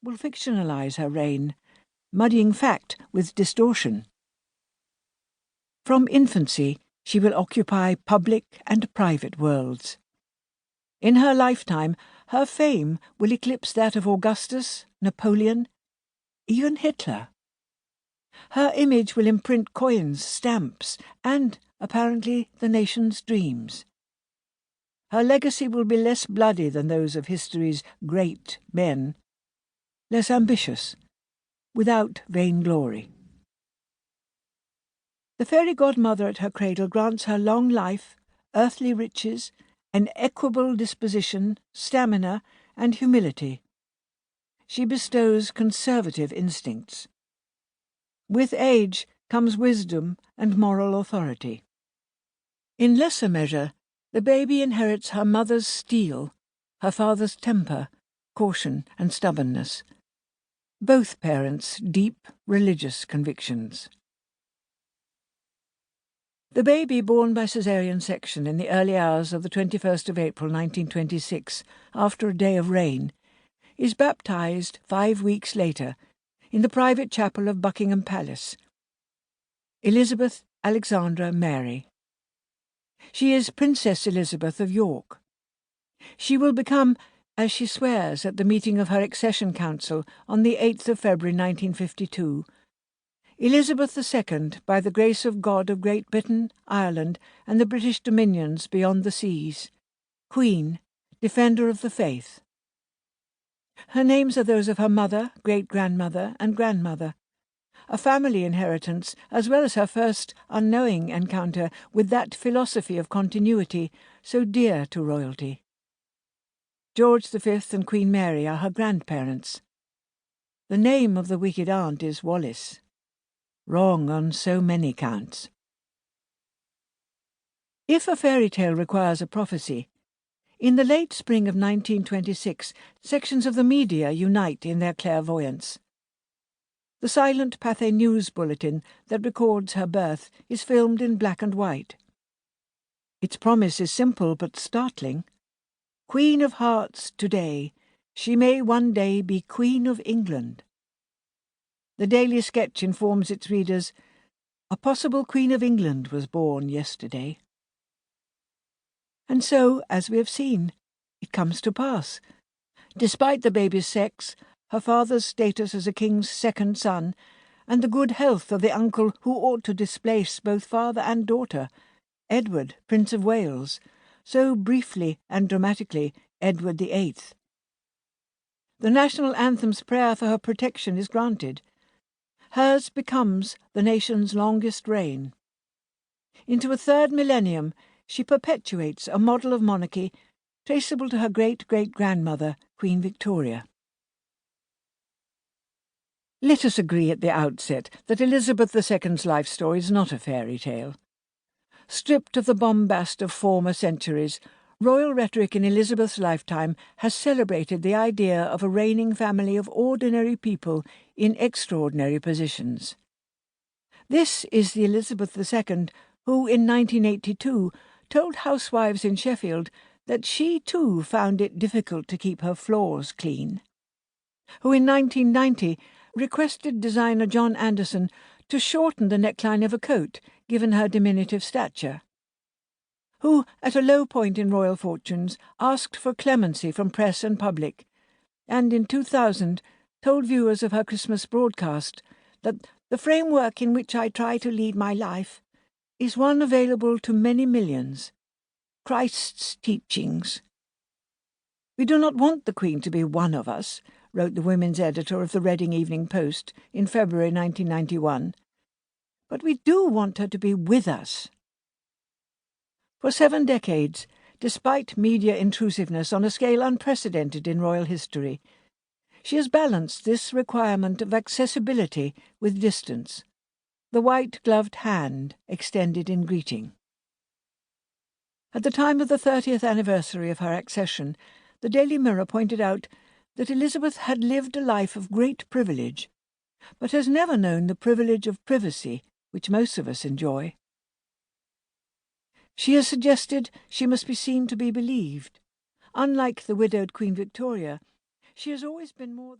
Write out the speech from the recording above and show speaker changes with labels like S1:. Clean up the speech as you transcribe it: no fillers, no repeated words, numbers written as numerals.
S1: will fictionalize her reign, muddying fact with distortion. From infancy, she will occupy public and private worlds. In her lifetime, her fame will eclipse that of Augustus, Napoleon, even Hitler. Her image will imprint coins, stamps, and, apparently, the nation's dreams. Her legacy will be less bloody than those of history's great men, less ambitious, without vainglory. The fairy godmother at her cradle grants her long life, earthly riches, an equable disposition, stamina, and humility. She bestows conservative instincts. With age comes wisdom and moral authority. In lesser measure, the baby inherits her mother's steel, her father's temper, caution, and stubbornness. Both parents' deep religious convictions. The baby born by caesarean section in the early hours of the 21st of April 1926, after a day of rain, is baptized 5 weeks later in the private chapel of Buckingham Palace. Elizabeth Alexandra Mary. She is Princess Elizabeth of York. She will become, as she swears at the meeting of her accession council on the 8th of February 1952, Elizabeth II, by the grace of God of Great Britain, Ireland, and the British dominions beyond the seas, Queen, Defender of the Faith. Her names are those of her mother, great-grandmother, and grandmother, a family inheritance as well as her first unknowing encounter with that philosophy of continuity so dear to royalty. George V and Queen Mary are her grandparents. The name of the wicked aunt is Wallis. Wrong on so many counts. If a fairy tale requires a prophecy, in the late spring of 1926, sections of the media unite in their clairvoyance. The silent Pathé News bulletin that records her birth is filmed in black and white. Its promise is simple but startling. Queen of Hearts today, she may one day be Queen of England. The Daily Sketch informs its readers, a possible Queen of England was born yesterday. And so, as we have seen, it comes to pass. Despite the baby's sex, her father's status as a king's second son, and the good health of the uncle who ought to displace both father and daughter, Edward, Prince of Wales, so briefly and dramatically Edward VIII. The national anthem's prayer for her protection is granted. Hers becomes the nation's longest reign. Into a third millennium, she perpetuates a model of monarchy traceable to her great-great-grandmother, Queen Victoria. Let us agree at the outset that Elizabeth II's life story is not a fairy tale. Stripped of the bombast of former centuries, royal rhetoric in Elizabeth's lifetime has celebrated the idea of a reigning family of ordinary people in extraordinary positions. This is the Elizabeth II who, in 1982, told housewives in Sheffield that she too found it difficult to keep her floors clean, who in 1990 requested designer John Anderson to shorten the neckline of a coat given her diminutive stature, who, at a low point in royal fortunes, asked for clemency from press and public, and in 2000 told viewers of her Christmas broadcast that the framework in which I try to lead my life is one available to many millions. Christ's teachings. We do not want the Queen to be one of us, wrote the women's editor of the Reading Evening Post in February 1991, but we do want her to be with us. For 7 decades, despite media intrusiveness on a scale unprecedented in royal history, she has balanced this requirement of accessibility with distance, the white-gloved hand extended in greeting. At the time of the 30th anniversary of her accession, the Daily Mirror pointed out that Elizabeth had lived a life of great privilege, but has never known the privilege of privacy which most of us enjoy. She has suggested she must be seen to be believed. Unlike the widowed Queen Victoria, she has always been more than